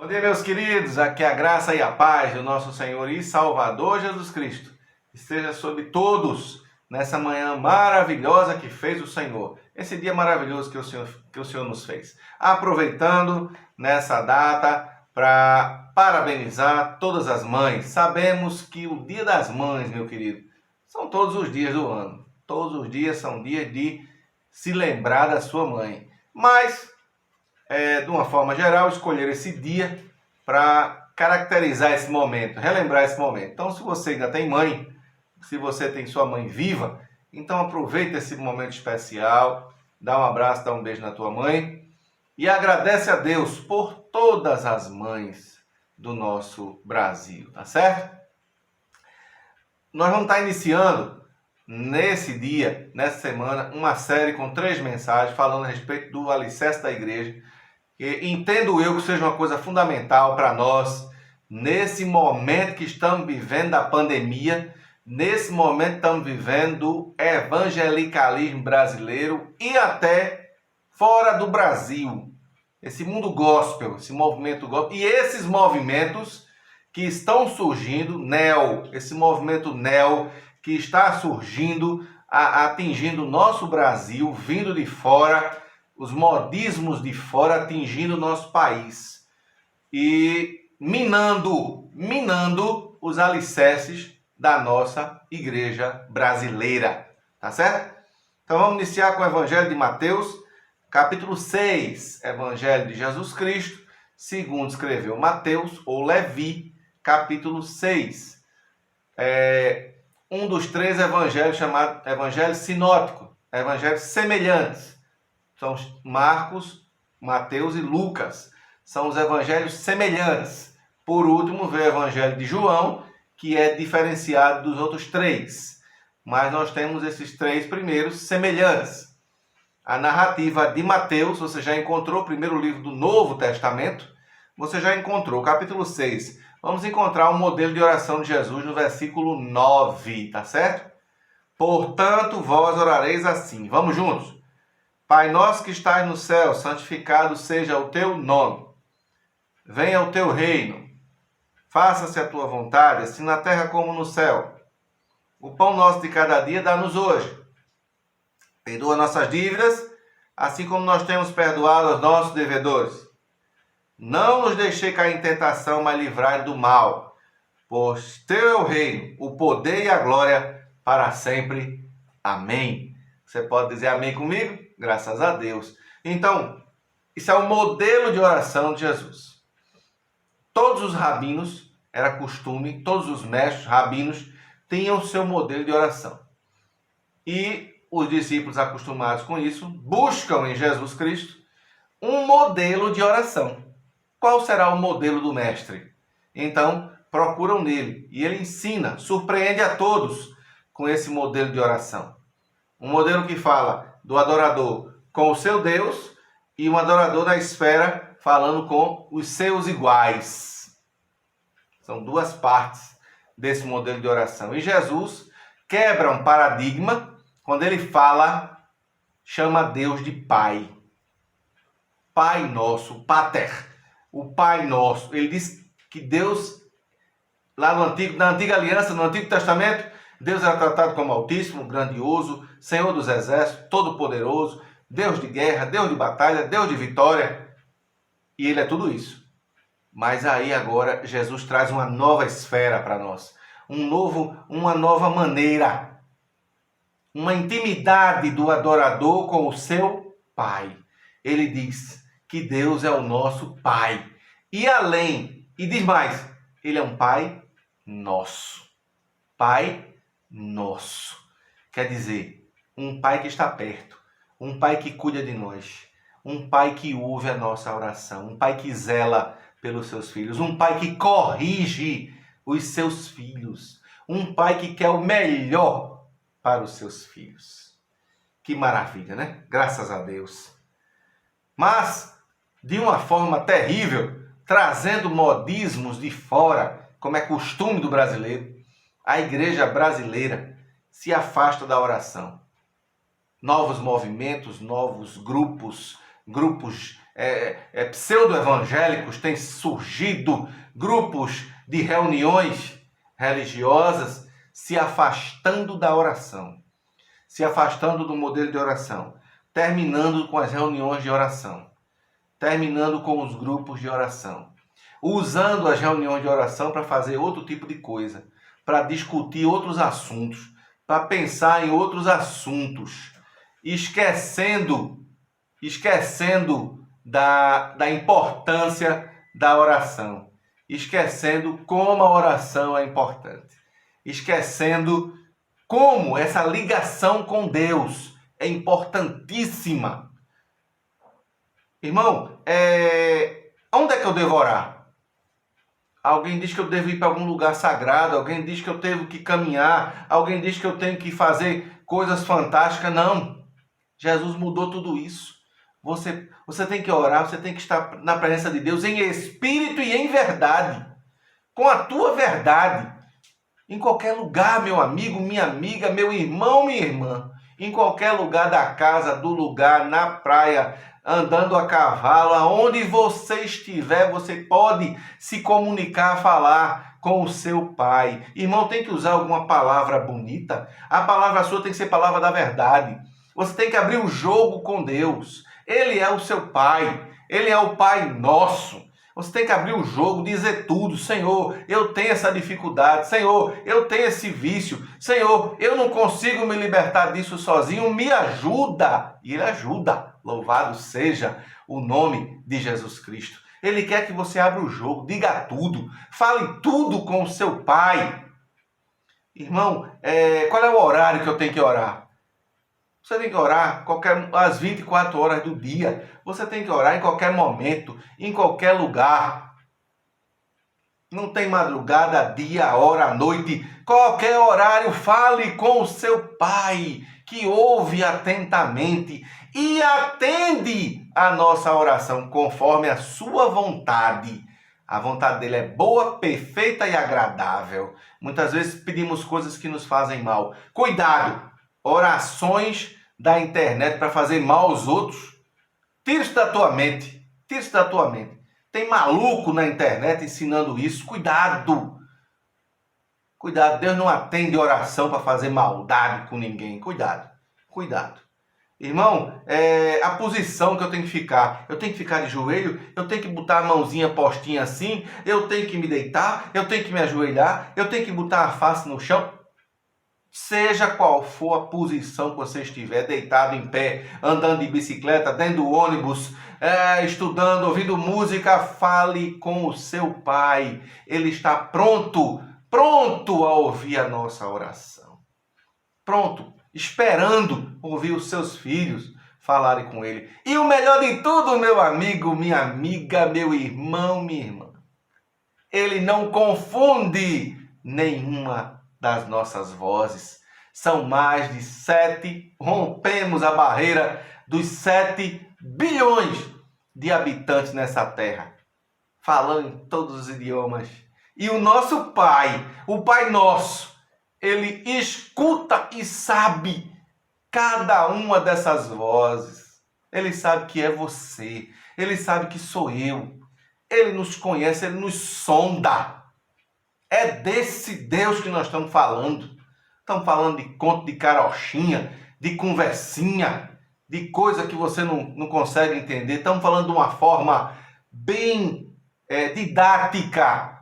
Bom dia, meus queridos. Aqui a graça e a paz do nosso Senhor e Salvador Jesus Cristo esteja sobre todos nessa manhã maravilhosa que fez o Senhor. Esse dia maravilhoso que o Senhor nos fez. Aproveitando nessa data para parabenizar todas as mães. Sabemos que o Dia das Mães, meu querido, são todos os dias do ano. Todos os dias são dias de se lembrar da sua mãe. Mas de uma forma geral, escolher esse dia para caracterizar esse momento, relembrar esse momento. Então, se você ainda tem mãe, se você tem sua mãe viva, então aproveita esse momento especial, dá um abraço, dá um beijo na tua mãe e agradece a Deus por todas as mães do nosso Brasil, tá certo? Nós vamos estar iniciando nesse dia, nessa semana, uma série com 3 mensagens falando a respeito do alicerce da igreja. E entendo eu que seja uma coisa fundamental para nós, nesse momento que estamos vivendo da pandemia, nesse momento que estamos vivendo do evangelicalismo brasileiro e até fora do Brasil. Esse mundo gospel, esse movimento gospel, e esses movimentos que estão surgindo, esse movimento que está surgindo, atingindo o nosso Brasil, vindo de fora, os modismos de fora atingindo o nosso país e minando os alicerces da nossa igreja brasileira, tá certo? Então vamos iniciar com o Evangelho de Mateus, capítulo 6, Evangelho de Jesus Cristo, segundo escreveu Mateus ou Levi, capítulo 6. Um dos 3 evangelhos chamado Evangelho Sinótico, Evangelhos Semelhantes. São Marcos, Mateus e Lucas. São os evangelhos semelhantes. Por último, veio o evangelho de João, que é diferenciado dos outros 3. Mas nós temos esses 3 primeiros semelhantes. A narrativa de Mateus, você já encontrou, o primeiro livro do Novo Testamento, você já encontrou, capítulo 6. Vamos encontrar um modelo de oração de Jesus no versículo 9, tá certo? Portanto, vós orareis assim. Vamos juntos? Pai nosso que estás no céu, santificado seja o teu nome. Venha o teu reino. Faça-se a tua vontade, assim na terra como no céu. O pão nosso de cada dia dá-nos hoje. Perdoa nossas dívidas, assim como nós temos perdoado aos nossos devedores. Não nos deixei cair em tentação, mas livrai do mal. Pois teu é o reino, o poder e a glória para sempre. Amém. Você pode dizer amém comigo? Graças a Deus. Então, isso é o modelo de oração de Jesus. Todos os rabinos, era costume, todos os mestres, rabinos, tinham o seu modelo de oração. E os discípulos, acostumados com isso, buscam em Jesus Cristo um modelo de oração. Qual será o modelo do mestre? Então, procuram nele. E ele ensina, surpreende a todos com esse modelo de oração. Um modelo que fala do adorador com o seu Deus e um adorador na esfera falando com os seus iguais. São 2 partes desse modelo de oração. E Jesus quebra um paradigma quando ele chama Deus de Pai. Pai nosso, Pater. O Pai nosso. Ele diz que Deus, lá na antiga aliança, no Antigo Testamento, Deus era tratado como Altíssimo, grandioso, Senhor dos exércitos, todo-poderoso, Deus de guerra, Deus de batalha, Deus de vitória. E Ele é tudo isso. Mas aí agora Jesus traz uma nova esfera para nós. Uma nova maneira. Uma intimidade do adorador com o seu Pai. Ele diz que Deus é o nosso Pai. E além, e diz mais, Ele é um Pai nosso. Pai nosso. Quer dizer, um Pai que está perto, um Pai que cuida de nós, um Pai que ouve a nossa oração, um Pai que zela pelos seus filhos, um Pai que corrige os seus filhos, um Pai que quer o melhor para os seus filhos. Que maravilha, né? Graças a Deus. Mas, de uma forma terrível, trazendo modismos de fora, como é costume do brasileiro, a igreja brasileira se afasta da oração. Novos movimentos, novos grupos pseudo-evangélicos, têm surgido grupos de reuniões religiosas se afastando da oração, se afastando do modelo de oração, terminando com as reuniões de oração, terminando com os grupos de oração, usando as reuniões de oração para fazer outro tipo de coisa, para discutir outros assuntos, para pensar em outros assuntos, esquecendo da importância da oração, esquecendo como a oração é importante, esquecendo como essa ligação com Deus é importantíssima. Irmão, onde é que eu devo orar? Alguém diz que eu devo ir para algum lugar sagrado, alguém diz que eu tenho que caminhar, alguém diz que eu tenho que fazer coisas fantásticas. Não, Jesus mudou tudo isso. Você tem que orar, você tem que estar na presença de Deus em espírito e em verdade, com a tua verdade. Em qualquer lugar, meu amigo, minha amiga, meu irmão, minha irmã, em qualquer lugar da casa, do lugar, na praia, andando a cavalo, aonde você estiver, você pode se comunicar, falar com o seu pai. Irmão, tem que usar alguma palavra bonita. A palavra sua tem que ser palavra da verdade. Você tem que abrir o jogo com Deus. Ele é o seu pai. Ele é o Pai nosso. Você tem que abrir o jogo, dizer tudo. Senhor, eu tenho essa dificuldade. Senhor, eu tenho esse vício. Senhor, eu não consigo me libertar disso sozinho. Me ajuda. E Ele ajuda. Louvado seja o nome de Jesus Cristo. Ele quer que você abra o jogo, diga tudo. Fale tudo com o seu Pai. Irmão, qual é o horário que eu tenho que orar? Você tem que orar às 24 horas do dia. Você tem que orar em qualquer momento, em qualquer lugar. Não tem madrugada, dia, hora, noite. Qualquer horário, fale com o seu Pai, que ouve atentamente e atende a nossa oração conforme a sua vontade. A vontade dele é boa, perfeita e agradável. Muitas vezes pedimos coisas que nos fazem mal. Cuidado! Orações da internet para fazer mal aos outros, tira isso da tua mente. Tira isso da tua mente. Tem maluco na internet ensinando isso. Cuidado. Cuidado. Deus não atende oração para fazer maldade com ninguém. Cuidado. Cuidado. Irmão, a posição que eu tenho que ficar. Eu tenho que ficar de joelho, eu tenho que botar a mãozinha postinha assim, eu tenho que me deitar, eu tenho que me ajoelhar, eu tenho que botar a face no chão. Seja qual for a posição que você estiver, deitado em pé, andando de bicicleta, dentro do ônibus, estudando, ouvindo música, fale com o seu Pai. Ele está pronto a ouvir a nossa oração. Pronto, esperando ouvir os seus filhos falarem com Ele. E o melhor de tudo, meu amigo, minha amiga, meu irmão, minha irmã, Ele não confunde nenhuma das nossas vozes. São mais de 7, rompemos a barreira dos 7 bilhões de habitantes nessa terra, falando em todos os idiomas. E o nosso Pai, o Pai nosso, Ele escuta e sabe cada uma dessas vozes. Ele sabe que é você, Ele sabe que sou eu, Ele nos conhece, Ele nos sonda. É desse Deus que nós estamos falando. Estamos falando de conto de carochinha, de conversinha, de coisa que você não consegue entender. Estamos falando de uma forma bem didática,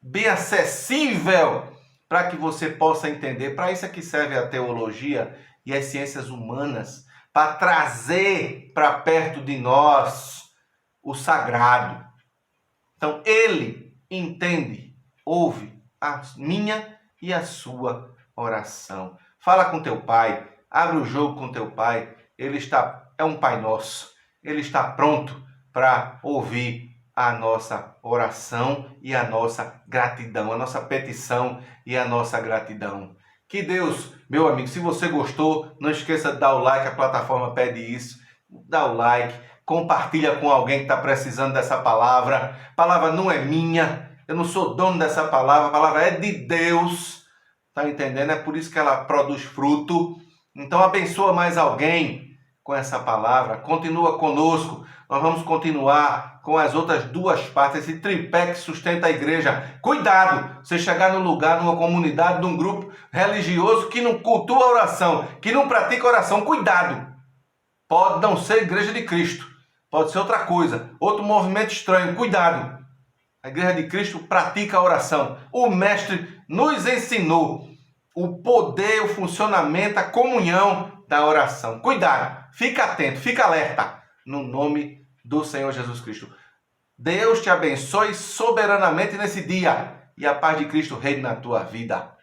bem acessível, para que você possa entender. Para isso é que serve a teologia e as ciências humanas, para trazer para perto de nós o sagrado. Então, Ele entende, ouve a minha e a sua oração. Fala com teu Pai, abre o jogo com teu Pai. Ele é um Pai nosso. Ele está pronto para ouvir a nossa oração e a nossa gratidão, a nossa petição e a nossa gratidão. Que Deus, meu amigo, se você gostou, não esqueça de dar o like, a plataforma pede isso. Dá o like, compartilha com alguém que está precisando dessa palavra. A palavra não é minha, eu não sou dono dessa palavra, a palavra é de Deus. Está entendendo? É por isso que ela produz fruto. Então abençoa mais alguém com essa palavra. Continua conosco. nós vamos continuar com as outras duas partes, esse tripé que sustenta a igreja. Cuidado, você chegar num lugar, numa comunidade, num grupo religioso que não cultua a oração, que não pratica oração. Cuidado! Pode não ser igreja de Cristo, pode ser outra coisa, outro movimento estranho. Cuidado! A igreja de Cristo pratica a oração. O mestre nos ensinou o poder, o funcionamento, a comunhão da oração. Cuidado! Fica atento, fica alerta, no nome do Senhor Jesus Cristo. Deus te abençoe soberanamente nesse dia e a paz de Cristo reine na tua vida.